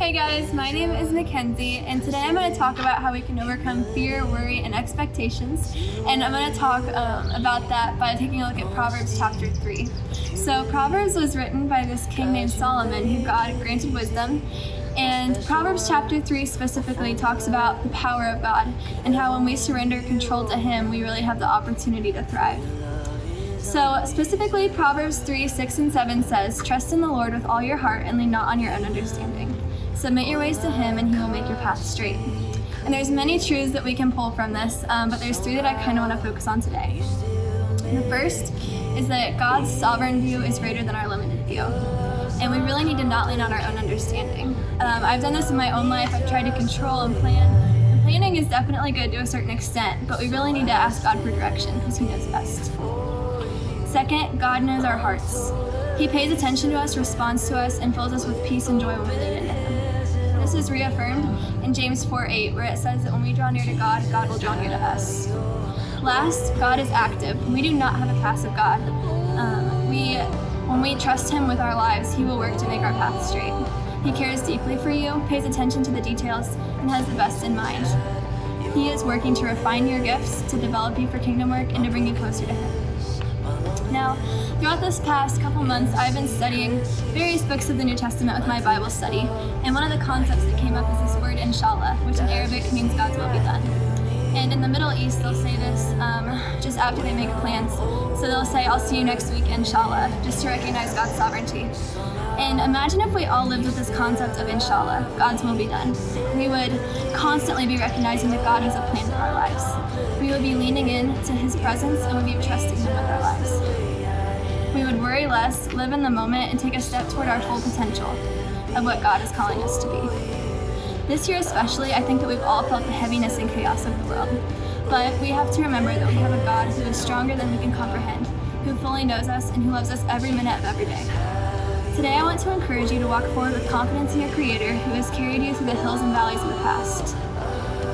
Hey guys, my name is Mackenzie, and today I'm going to talk about how we can overcome fear, worry, and expectations. And I'm going to talk about that by taking a look at Proverbs chapter 3. So Proverbs was written by this king named Solomon, who God granted wisdom. And Proverbs chapter 3 specifically talks about the power of God and how when we surrender control to Him, we really have the opportunity to thrive. So specifically, Proverbs 3, 6, and 7 says, "Trust in the Lord with all your heart and lean not on your own understanding. Submit your ways to Him and He will make your path straight." And there's many truths that we can pull from this, but there's three that I kind of want to focus on today. And the first is that God's sovereign view is greater than our limited view. And we really need to not lean on our own understanding. I've done this in my own life. I've tried to control and plan. And planning is definitely good to a certain extent, but we really need to ask God for direction because He knows best. Second, God knows our hearts. He pays attention to us, responds to us, and fills us with peace and joy when we lean into Him. This is reaffirmed in James 4:8, where it says that when we draw near to God, God will draw near to us. Last, God is active. We do not have a passive God. When we trust Him with our lives, He will work to make our path straight. He cares deeply for you, pays attention to the details, and has the best in mind. He is working to refine your gifts, to develop you for kingdom work, and to bring you closer to Him. Now, throughout this past couple months, I've been studying various books of the New Testament with my Bible study, and one of the concepts that came up is this word inshallah, which in Arabic means God's will be done. And in the Middle East, they'll say this just after they make plans. So they'll say, "I'll see you next week, inshallah," just to recognize God's sovereignty. And imagine if we all lived with this concept of inshallah, God's will be done. We would constantly be recognizing that God has a plan for our lives. We would be leaning into His presence and would be trusting Him with our lives. We would worry less, live in the moment, and take a step toward our full potential of what God is calling us to be. This year especially, I think that we've all felt the heaviness and chaos of the world. But we have to remember that we have a God who is stronger than we can comprehend, who fully knows us, and who loves us every minute of every day. Today I want to encourage you to walk forward with confidence in your Creator, who has carried you through the hills and valleys of the past.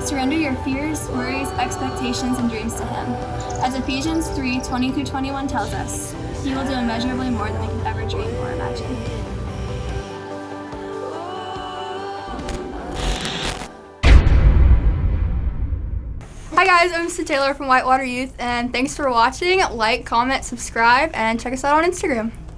Surrender your fears, worries, expectations, and dreams to Him. As Ephesians 3:20-21 tells us, He will do immeasurably more than we can ever dream or imagine. Hi guys, I'm Mr. Taylor from Whitewater Youth, and thanks for watching. Like, comment, subscribe, and check us out on Instagram.